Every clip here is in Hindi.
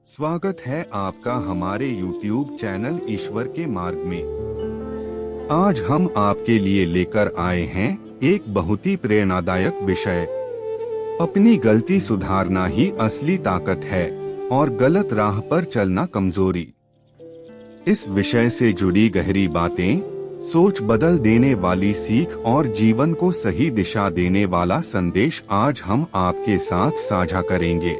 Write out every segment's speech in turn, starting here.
स्वागत है आपका हमारे YouTube चैनल ईश्वर के मार्ग में। आज हम आपके लिए लेकर आए हैं एक बहुत ही प्रेरणादायक विषय। अपनी गलती सुधारना ही असली ताकत है और गलत राह पर चलना कमजोरी। इस विषय से जुड़ी गहरी बातें, सोच बदल देने वाली सीख और जीवन को सही दिशा देने वाला संदेश आज हम आपके साथ साझा करेंगे।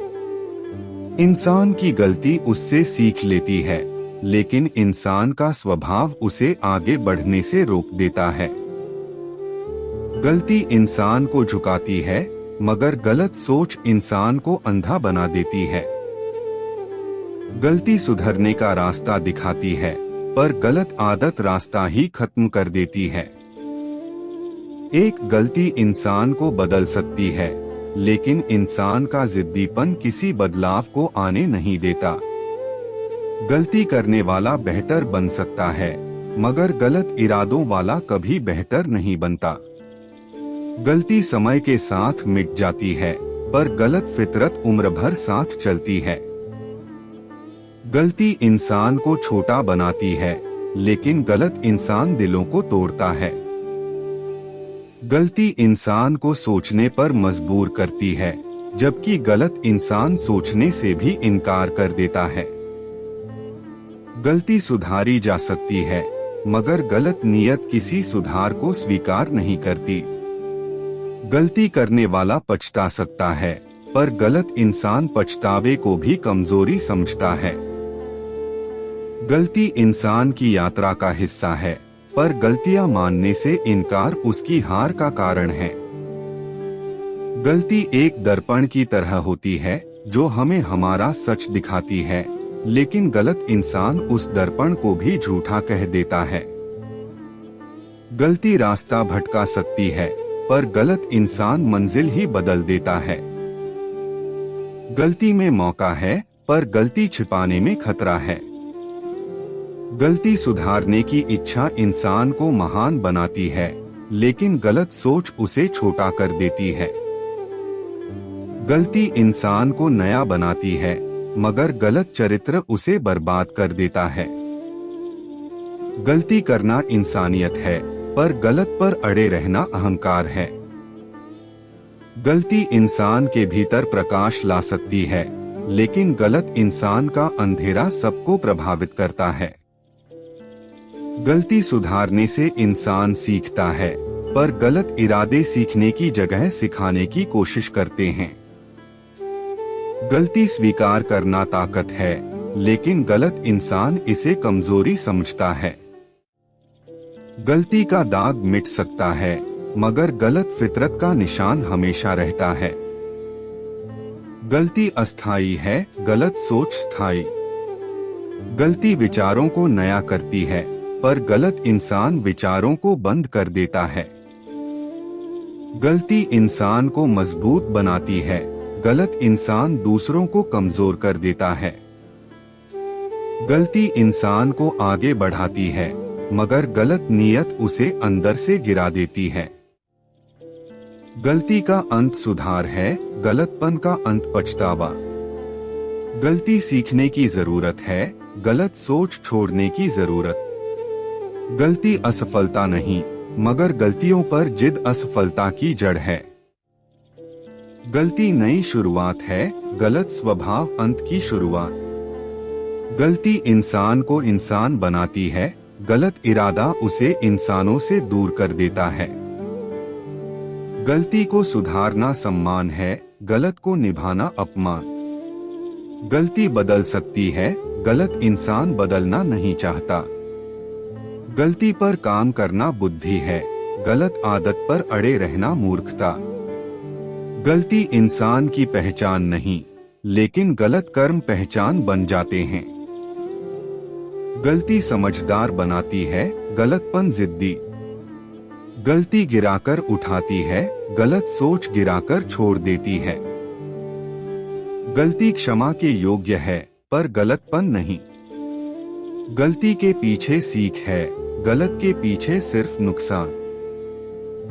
इंसान की गलती उससे सीख लेती है, लेकिन इंसान का स्वभाव उसे आगे बढ़ने से रोक देता है। गलती इंसान को झुकाती है, मगर गलत सोच इंसान को अंधा बना देती है। गलती सुधरने का रास्ता दिखाती है, पर गलत आदत रास्ता ही खत्म कर देती है। एक गलती इंसान को बदल सकती है, लेकिन इंसान का जिद्दीपन किसी बदलाव को आने नहीं देता। गलती करने वाला बेहतर बन सकता है, मगर गलत इरादों वाला कभी बेहतर नहीं बनता। गलती समय के साथ मिट जाती है, पर गलत फितरत उम्र भर साथ चलती है। गलती इंसान को छोटा बनाती है, लेकिन गलत इंसान दिलों को तोड़ता है। गलती इंसान को सोचने पर मजबूर करती है, जबकि गलत इंसान सोचने से भी इनकार कर देता है। गलती सुधारी जा सकती है, मगर गलत नीयत किसी सुधार को स्वीकार नहीं करती। गलती करने वाला पछता सकता है, पर गलत इंसान पछतावे को भी कमजोरी समझता है। गलती इंसान की यात्रा का हिस्सा है, पर गलतियां मानने से इनकार उसकी हार का कारण है। गलती एक दर्पण की तरह होती है, जो हमें हमारा सच दिखाती है, लेकिन गलत इंसान उस दर्पण को भी झूठा कह देता है। गलती रास्ता भटका सकती है, पर गलत इंसान मंजिल ही बदल देता है। गलती में मौका है, पर गलती छिपाने में खतरा है। गलती सुधारने की इच्छा इंसान को महान बनाती है, लेकिन गलत सोच उसे छोटा कर देती है। गलती इंसान को नया बनाती है, मगर गलत चरित्र उसे बर्बाद कर देता है। गलती करना इंसानियत है, पर गलत पर अड़े रहना अहंकार है। गलती इंसान के भीतर प्रकाश ला सकती है, लेकिन गलत इंसान का अंधेरा सबको प्रभावित करता है। गलती सुधारने से इंसान सीखता है, पर गलत इरादे सीखने की जगह सिखाने की कोशिश करते हैं। गलती स्वीकार करना ताकत है, लेकिन गलत इंसान इसे कमजोरी समझता है। गलती का दाग मिट सकता है, मगर गलत फितरत का निशान हमेशा रहता है। गलती अस्थायी है, गलत सोच स्थायी। गलती विचारों को नया करती है, पर गलत इंसान विचारों को बंद कर देता है। गलती इंसान को मजबूत बनाती है, गलत इंसान दूसरों को कमजोर कर देता है। गलती इंसान को आगे बढ़ाती है, मगर गलत नीयत उसे अंदर से गिरा देती है। गलती का अंत सुधार है, गलतपन का अंत पछतावा। गलती सीखने की जरूरत है, गलत सोच छोड़ने की जरूरत। गलती असफलता नहीं, मगर गलतियों पर जिद असफलता की जड़ है। गलती नई शुरुआत है, गलत स्वभाव अंत की शुरुआत। गलती इंसान को इंसान बनाती है, गलत इरादा उसे इंसानों से दूर कर देता है। गलती को सुधारना सम्मान है, गलत को निभाना अपमान। गलती बदल सकती है, गलत इंसान बदलना नहीं चाहता। गलती पर काम करना बुद्धि है, गलत आदत पर अड़े रहना मूर्खता। गलती इंसान की पहचान नहीं, लेकिन गलत कर्म पहचान बन जाते हैं। गलती समझदार बनाती है, गलतपन जिद्दी। गलती गिराकर उठाती है, गलत सोच गिराकर छोड़ देती है। गलती क्षमा के योग्य है, पर गलतपन नहीं। गलती के पीछे सीख है, गलत के पीछे सिर्फ नुकसान।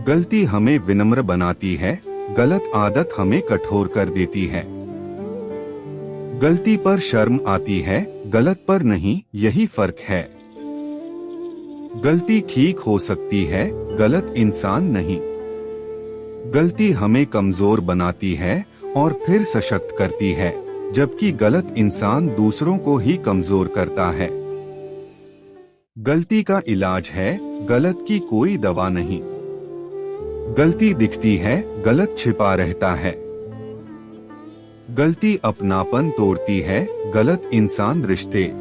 गलती हमें विनम्र बनाती है, गलत आदत हमें कठोर कर देती है। गलती पर शर्म आती है, गलत पर नहीं, यही फर्क है। गलती ठीक हो सकती है, गलत इंसान नहीं। गलती हमें कमजोर बनाती है और फिर सशक्त करती है, जबकि गलत इंसान दूसरों को ही कमजोर करता है। गलती का इलाज है, गलत की कोई दवा नहीं। गलती दिखती है, गलत छिपा रहता है। गलती अपनापन तोड़ती है, गलत इंसान रिश्ते।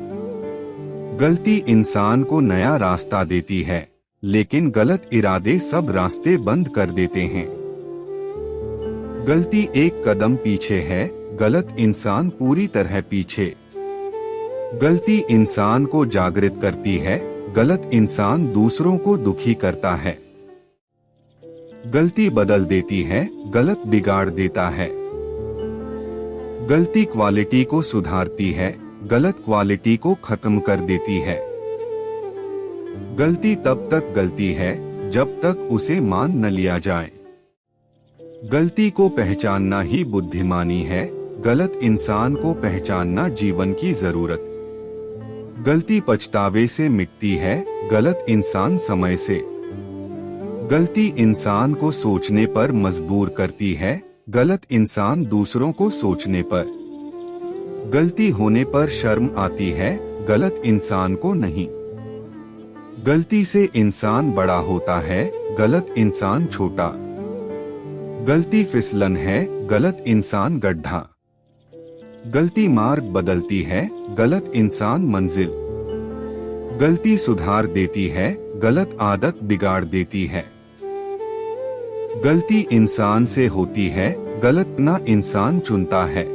गलती इंसान को नया रास्ता देती है, लेकिन गलत इरादे सब रास्ते बंद कर देते हैं। गलती एक कदम पीछे है, गलत इंसान पूरी तरह पीछे। गलती इंसान को जागृत करती है, गलत इंसान दूसरों को दुखी करता है। गलती बदल देती है, गलत बिगाड़ देता है। गलती क्वालिटी को सुधारती है, गलत क्वालिटी को खत्म कर देती है। गलती तब तक गलती है जब तक उसे मान न लिया जाए। गलती को पहचानना ही बुद्धिमानी है, गलत इंसान को पहचानना जीवन की जरूरत। गलती पछतावे से मिटती है, गलत इंसान समय से। गलती इंसान को सोचने पर मजबूर करती है, गलत इंसान दूसरों को सोचने पर। गलती होने पर शर्म आती है, गलत इंसान को नहीं। गलती से इंसान बड़ा होता है, गलत इंसान छोटा। गलती फिसलन है, गलत इंसान गड्ढा। गलती मार्ग बदलती है, गलत इंसान मंजिल। गलती सुधार देती है, गलत आदत बिगाड़ देती है। गलती इंसान से होती है, गलत ना इंसान चुनता है।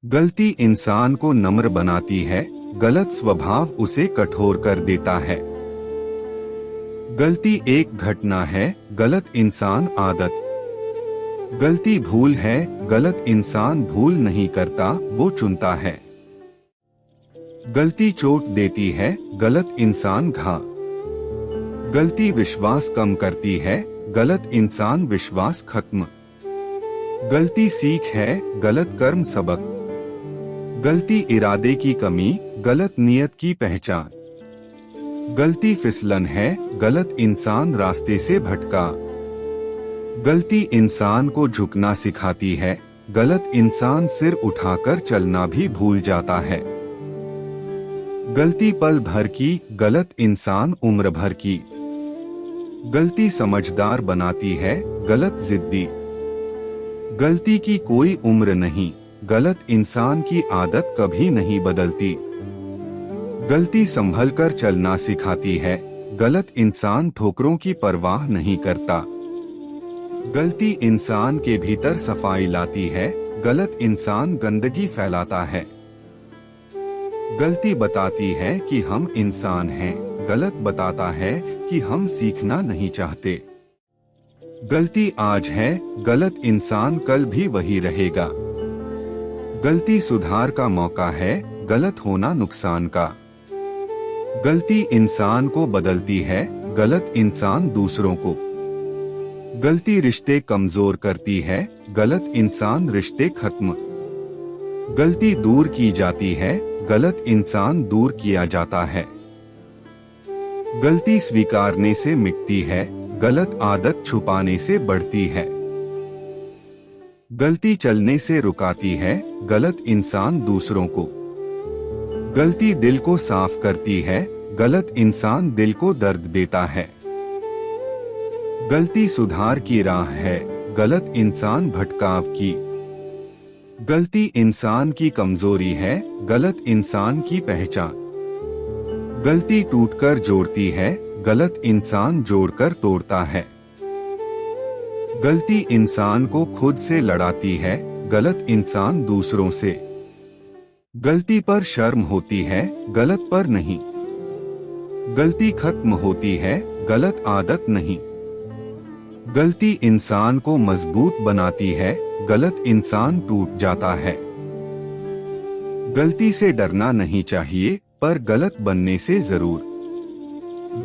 गलती इंसान को नम्र बनाती है, गलत स्वभाव उसे कठोर कर देता है। गलती एक घटना है, गलत इंसान आदत। गलती भूल है, गलत इंसान भूल नहीं करता, वो चुनता है। गलती चोट देती है, गलत इंसान घा। गलती विश्वास कम करती है, गलत इंसान विश्वास खत्म। गलती सीख है, गलत कर्म सबक। गलती इरादे की कमी, गलत नियत की पहचान। गलती फिसलन है, गलत इंसान रास्ते से भटका। गलती इंसान को झुकना सिखाती है, गलत इंसान सिर उठाकर चलना भी भूल जाता है। गलती पल भर की, गलत इंसान उम्र भर की। गलती समझदार बनाती है, गलत जिद्दी। गलती की कोई उम्र नहीं, गलत इंसान की आदत कभी नहीं बदलती। गलती संभलकर चलना सिखाती है, गलत इंसान ठोकरों की परवाह नहीं करता। गलती इंसान के भीतर सफाई लाती है, गलत इंसान गंदगी फैलाता है। गलती बताती है कि हम इंसान हैं, गलत बताता है कि हम सीखना नहीं चाहते। गलती आज है, गलत इंसान कल भी वही रहेगा। गलती सुधार का मौका है, गलत होना नुकसान का। गलती इंसान को बदलती है, गलत इंसान दूसरों को। गलती रिश्ते कमजोर करती है, गलत इंसान रिश्ते खत्म। गलती दूर की जाती है, गलत इंसान दूर किया जाता है। गलती स्वीकारने से मिटती है, गलत आदत छुपाने से बढ़ती है। गलती चलने से रुकाती है, गलत इंसान दूसरों को। गलती दिल को साफ करती है, गलत इंसान दिल को दर्द देता है। गलती सुधार की राह है, गलत इंसान भटकाव की। गलती इंसान की कमजोरी है, गलत इंसान की पहचान। गलती टूटकर जोड़ती है, गलत इंसान जोड़कर तोड़ता है। गलती इंसान को खुद से लड़ाती है, गलत इंसान दूसरों से। गलती पर शर्म होती है, गलत पर नहीं। गलती खत्म होती है, गलत आदत नहीं। गलती इंसान को मजबूत बनाती है, गलत इंसान टूट जाता है। गलती से डरना नहीं चाहिए, पर गलत बनने से जरूर।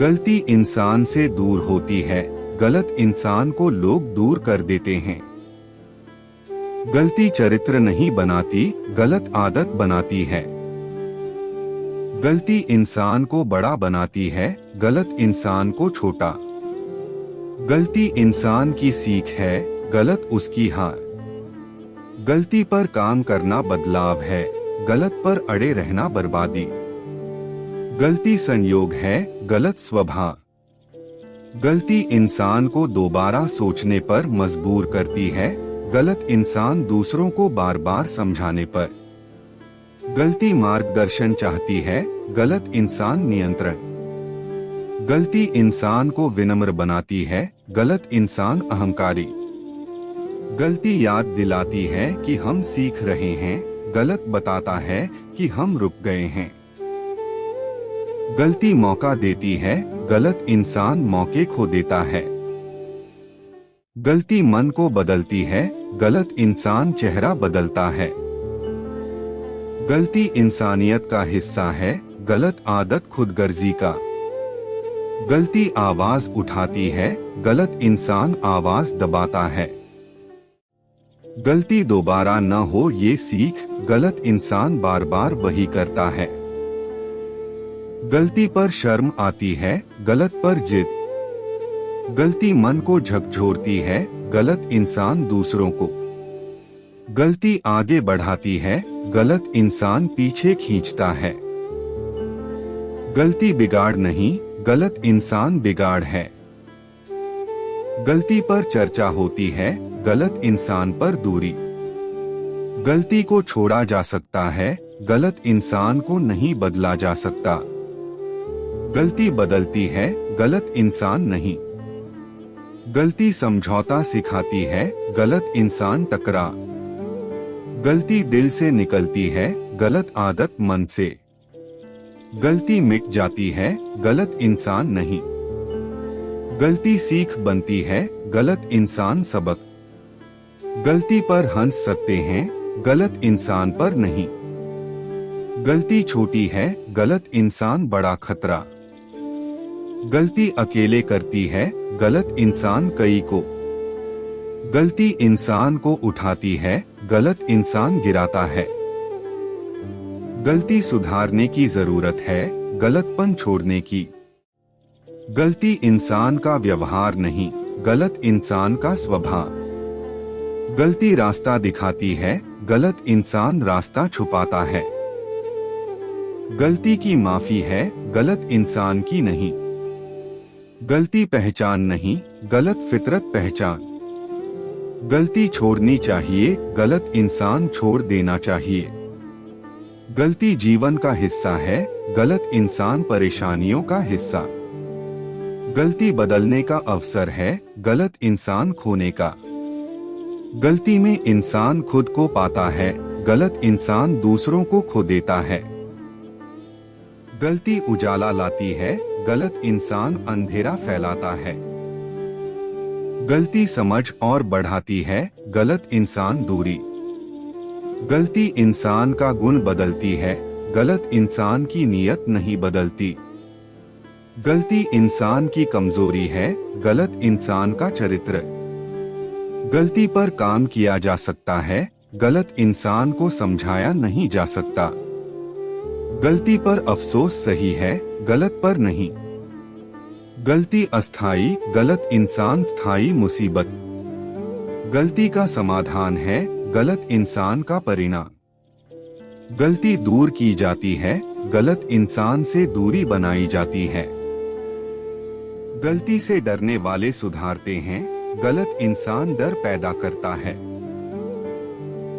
गलती इंसान से दूर होती है, गलत इंसान को लोग दूर कर देते हैं। गलती चरित्र नहीं बनाती, गलत आदत बनाती है। गलती इंसान को बड़ा बनाती है, गलत इंसान को छोटा। गलती इंसान की सीख है, गलत उसकी हार। गलती पर काम करना बदलाव है, गलत पर अड़े रहना बर्बादी। गलती संयोग है, गलत स्वभाव। गलती इंसान को दोबारा सोचने पर मजबूर करती है, गलत इंसान दूसरों को बार बार समझाने पर। गलती मार्गदर्शन चाहती है, गलत इंसान नियंत्रण। गलती इंसान को विनम्र बनाती है, गलत इंसान अहंकारी। गलती याद दिलाती है कि हम सीख रहे हैं, गलत बताता है कि हम रुक गए हैं। गलती मौका देती है, गलत इंसान मौके खो देता है। गलती मन को बदलती है, गलत इंसान चेहरा बदलता है। गलती इंसानियत का हिस्सा है, गलत आदत खुदगर्जी का। गलती आवाज उठाती है, गलत इंसान आवाज दबाता है। गलती दोबारा न हो ये सीख, गलत इंसान बार बार वही करता है। गलती पर शर्म आती है, गलत पर जिद। गलती मन को झकझोरती है, गलत इंसान दूसरों को। गलती आगे बढ़ाती है, गलत इंसान पीछे खींचता है। गलती बिगाड़ नहीं, गलत इंसान बिगाड़ है। गलती पर चर्चा होती है, गलत इंसान पर दूरी। गलती को छोड़ा जा सकता है, गलत इंसान को नहीं बदला जा सकता। गलती बदलती है, गलत इंसान नहीं। गलती समझौता सिखाती है, गलत इंसान टकरा। गलती दिल से निकलती है, गलत आदत मन से। गलती मिट जाती है, गलत इंसान नहीं। गलती सीख बनती है, गलत इंसान सबक। गलती पर हंस सकते हैं, गलत इंसान पर नहीं। गलती छोटी है, गलत इंसान बड़ा खतरा। गलती अकेले करती है, गलत इंसान कई को। गलती इंसान को उठाती है, गलत इंसान गिराता है। गलती सुधारने की जरूरत है, गलतपन छोड़ने की। गलती इंसान का व्यवहार नहीं, गलत इंसान का स्वभाव। गलती रास्ता दिखाती है, गलत इंसान रास्ता छुपाता है। गलती की माफी है, गलत इंसान की नहीं। गलती पहचान नहीं, गलत फितरत पहचान। गलती छोड़नी चाहिए, गलत इंसान छोड़ देना चाहिए। गलती जीवन का हिस्सा है, गलत इंसान परेशानियों का हिस्सा। गलती बदलने का अवसर है, गलत इंसान खोने का। गलती में इंसान खुद को पाता है, गलत इंसान दूसरों को खो देता है। गलती उजाला लाती है, गलत इंसान अंधेरा फैलाता है। गलती समझ और बढ़ाती है, गलत इंसान दूरी। गलती इंसान का गुण बदलती है, गलत इंसान की नीयत नहीं बदलती। गलती इंसान की कमजोरी है, गलत इंसान का चरित्र। गलती पर काम किया जा सकता है, गलत इंसान को समझाया नहीं जा सकता। गलती पर अफसोस सही है, गलत पर नहीं। गलती अस्थाई, गलत इंसान स्थायी मुसीबत। गलती का समाधान है, गलत इंसान का परिणाम। गलती दूर की जाती है, गलत इंसान से दूरी बनाई जाती है। गलती से डरने वाले सुधारते हैं, गलत इंसान डर पैदा करता है।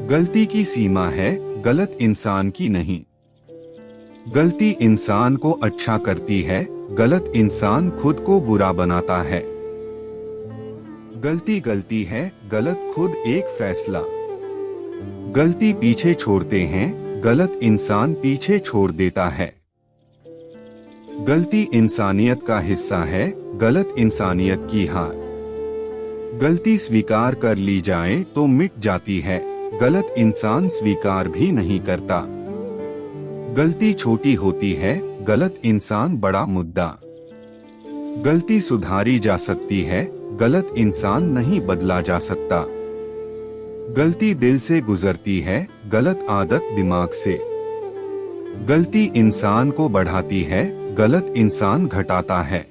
गलती की सीमा है, गलत इंसान की नहीं। गलती इंसान को अच्छा करती है, गलत इंसान खुद को बुरा बनाता है। गलती गलती है, गलत खुद एक फैसला। गलती पीछे छोड़ते हैं, गलत इंसान पीछे छोड़ देता है। गलती इंसानियत का हिस्सा है, गलत इंसानियत की हार। गलती स्वीकार कर ली जाए तो मिट जाती है, गलत इंसान स्वीकार भी नहीं करता। गलती छोटी होती है, गलत इंसान बड़ा मुद्दा। गलती सुधारी जा सकती है, गलत इंसान नहीं बदला जा सकता। गलती दिल से गुजरती है, गलत आदत दिमाग से। गलती इंसान को बढ़ाती है, गलत इंसान घटाता है।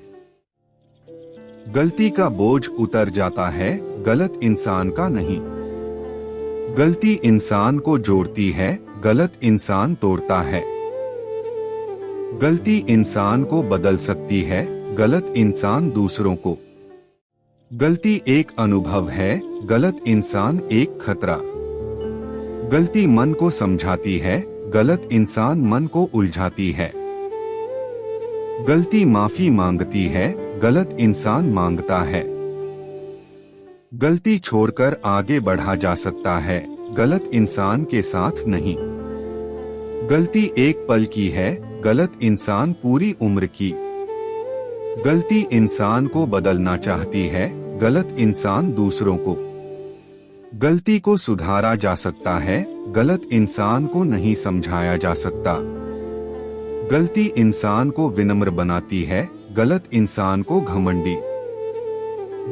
गलती का बोझ उतर जाता है, गलत इंसान का नहीं। गलती इंसान को जोड़ती है, गलत इंसान तोड़ता है। गलती इंसान को बदल सकती है, गलत इंसान दूसरों को। गलती एक अनुभव है, गलत इंसान एक खतरा। गलती मन को समझाती है, गलत इंसान मन को उलझाती है। गलती माफी मांगती है, गलत इंसान मांगता है। गलती छोड़कर आगे बढ़ा जा सकता है, गलत इंसान के साथ नहीं। गलती एक पल की है, गलत इंसान पूरी उम्र की। गलती इंसान को बदलना चाहती है, गलत इंसान दूसरों को। गलती को सुधारा जा सकता है, गलत इंसान को नहीं समझाया जा सकता। गलती इंसान को विनम्र बनाती है, गलत इंसान को घमंडी।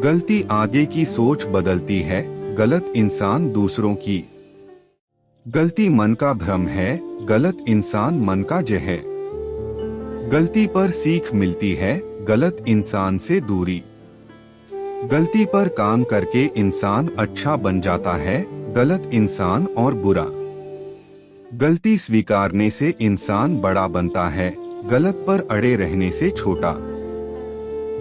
गलती आगे की सोच बदलती है, गलत इंसान दूसरों की। गलती मन का भ्रम है, गलत इंसान मन का जहर। गलती पर सीख मिलती है, गलत इंसान से दूरी। गलती पर काम करके इंसान अच्छा बन जाता है, गलत इंसान और बुरा। गलती स्वीकारने से इंसान बड़ा बनता है, गलत पर अड़े रहने से छोटा।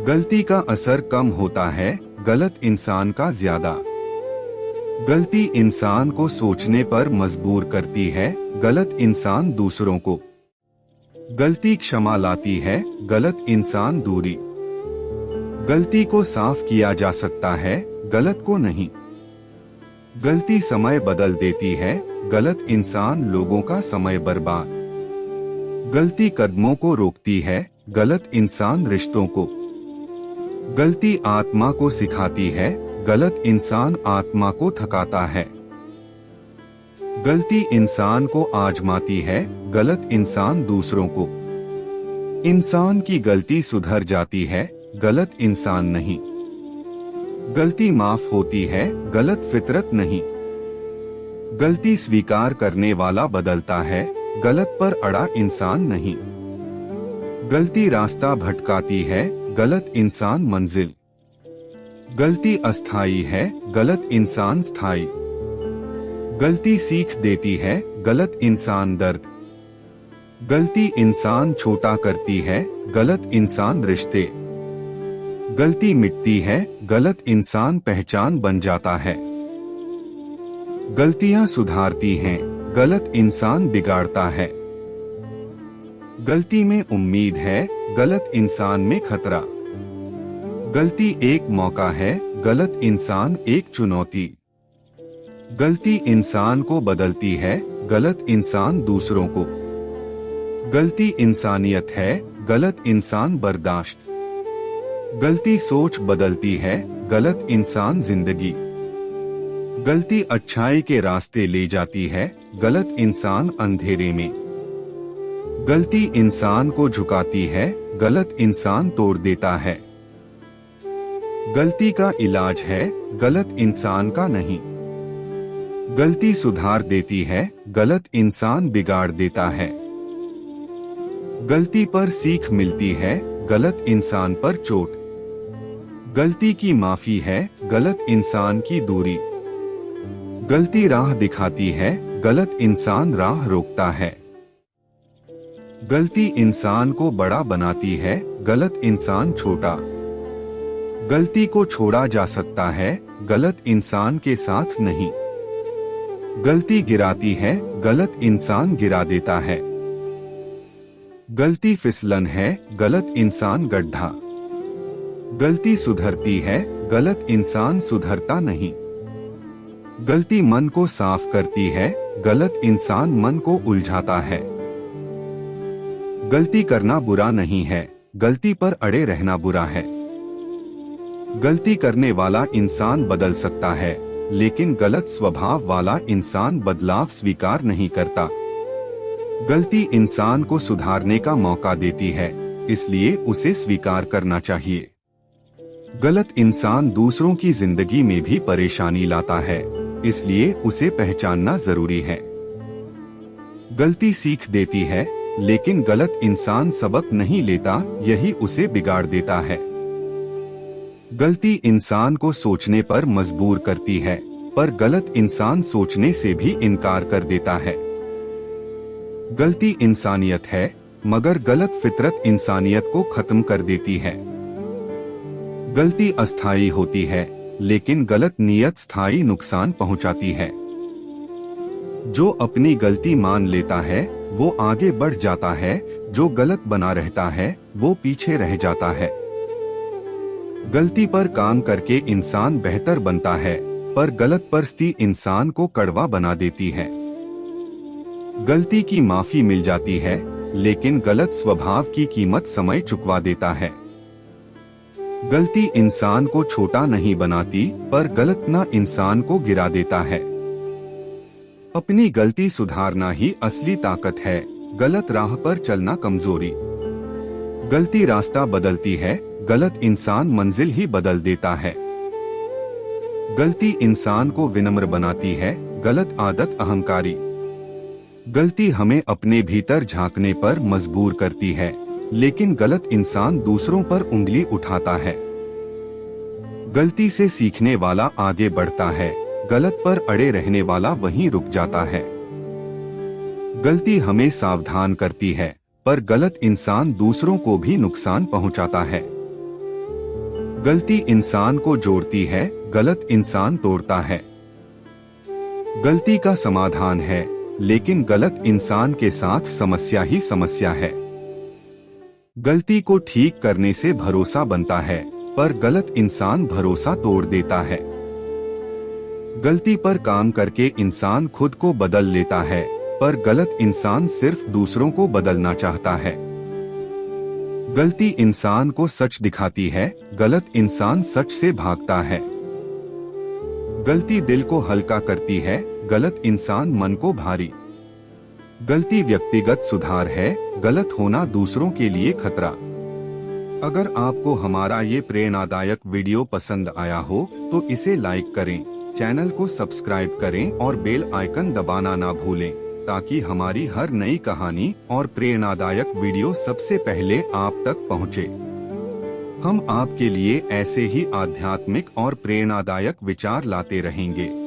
गलती का असर कम होता है, गलत इंसान का ज्यादा। गलती इंसान को सोचने पर मजबूर करती है, गलत इंसान दूसरों को। गलती क्षमा लाती है, गलत इंसान दूरी। गलती को साफ किया जा सकता है, गलत को नहीं। गलती समय बदल देती है, गलत इंसान लोगों का समय बर्बाद। गलती कदमों को रोकती है, गलत इंसान रिश्तों को। गलती आत्मा को सिखाती है, गलत इंसान आत्मा को थकाता है। गलती इंसान को आजमाती है, गलत इंसान दूसरों को। इंसान की गलती सुधर जाती है, गलत इंसान नहीं। गलती माफ होती है, गलत फितरत नहीं। गलती स्वीकार करने वाला बदलता है, गलत पर अड़ा इंसान नहीं। गलती रास्ता भटकाती है, गलत इंसान मंजिल। गलती अस्थाई है, गलत इंसान स्थायी। गलती सीख देती है, गलत इंसान दर्द। गलती इंसान छोटा करती है, गलत इंसान रिश्ते। गलती मिटती है, गलत इंसान पहचान बन जाता है। गलतियां सुधारती हैं, गलत इंसान बिगाड़ता है। गलती में उम्मीद है, गलत इंसान में खतरा। गलती एक मौका है, गलत इंसान एक चुनौती। गलती इंसान को बदलती है, गलत इंसान दूसरों को। गलती इंसानियत है, गलत इंसान बर्दाश्त। गलती सोच बदलती है, गलत इंसान जिंदगी। गलती अच्छाई के रास्ते ले जाती है, गलत इंसान अंधेरे में। गलती इंसान को झुकाती है, गलत इंसान तोड़ देता है। गलती का इलाज है, गलत इंसान का नहीं। गलती सुधार देती है, गलत इंसान बिगाड़ देता है। गलती पर सीख मिलती है, गलत इंसान पर चोट। गलती की माफी है, गलत इंसान की दूरी। गलती राह दिखाती है, गलत इंसान राह रोकता है। गलती इंसान को बड़ा बनाती है, गलत इंसान छोटा। गलती को छोड़ा जा सकता है, गलत इंसान के साथ नहीं। गलती गिराती है, गलत इंसान गिरा देता है। गलती फिसलन है, गलत इंसान गड्ढा। गलती सुधरती है, गलत इंसान सुधरता नहीं। गलती मन को साफ करती है, गलत इंसान मन को उलझाता है। गलती करना बुरा नहीं है, गलती पर अड़े रहना बुरा है। गलती करने वाला इंसान बदल सकता है, लेकिन गलत स्वभाव वाला इंसान बदलाव स्वीकार नहीं करता। गलती इंसान को सुधारने का मौका देती है, इसलिए उसे स्वीकार करना चाहिए। गलत इंसान दूसरों की जिंदगी में भी परेशानी लाता है, इसलिए उसे पहचानना जरूरी है। गलती सीख देती है, लेकिन गलत इंसान सबक नहीं लेता, यही उसे बिगाड़ देता है। गलती इंसान को सोचने पर मजबूर करती है, पर गलत इंसान सोचने से भी इनकार कर देता है। गलती इंसानियत है, मगर गलत फितरत इंसानियत को खत्म कर देती है। गलती अस्थायी होती है, लेकिन गलत नीयत स्थायी नुकसान पहुंचाती है। जो अपनी गलती मान लेता है वो आगे बढ़ जाता है, जो गलत बना रहता है वो पीछे रह जाता है। गलती पर काम करके इंसान बेहतर बनता है, पर गलत परिस्थिति इंसान को कड़वा बना देती है। गलती की माफी मिल जाती है, लेकिन गलत स्वभाव की कीमत समय चुकवा देता है। गलती इंसान को छोटा नहीं बनाती, पर गलत ना इंसान को गिरा देता है। अपनी गलती सुधारना ही असली ताकत है, गलत राह पर चलना कमजोरी। गलती रास्ता बदलती है, गलत इंसान मंजिल ही बदल देता है। गलती इंसान को विनम्र बनाती है, गलत आदत अहंकारी। गलती हमें अपने भीतर झांकने पर मजबूर करती है, लेकिन गलत इंसान दूसरों पर उंगली उठाता है। गलती से सीखने वाला आगे बढ़ता है, गलत पर अड़े रहने वाला वहीं रुक जाता है। गलती हमें सावधान करती है, पर गलत इंसान दूसरों को भी नुकसान पहुंचाता है। गलती इंसान को जोड़ती है, गलत इंसान तोड़ता है। गलती का समाधान है, लेकिन गलत इंसान के साथ समस्या ही समस्या है। गलती को ठीक करने से भरोसा बनता है, पर गलत इंसान भरोसा तोड़ देता है। गलती पर काम करके इंसान खुद को बदल लेता है, पर गलत इंसान सिर्फ दूसरों को बदलना चाहता है। गलती इंसान को सच दिखाती है, गलत इंसान सच से भागता है। गलती दिल को हल्का करती है, गलत इंसान मन को भारी। गलती व्यक्तिगत सुधार है, गलत होना दूसरों के लिए खतरा। अगर आपको हमारा ये प्रेरणादायक वीडियो पसंद आया हो तो इसे लाइक करें, चैनल को सब्सक्राइब करें और बेल आइकन दबाना ना भूलें, ताकि हमारी हर नई कहानी और प्रेरणादायक वीडियो सबसे पहले आप तक पहुंचे। हम आपके लिए ऐसे ही आध्यात्मिक और प्रेरणादायक विचार लाते रहेंगे।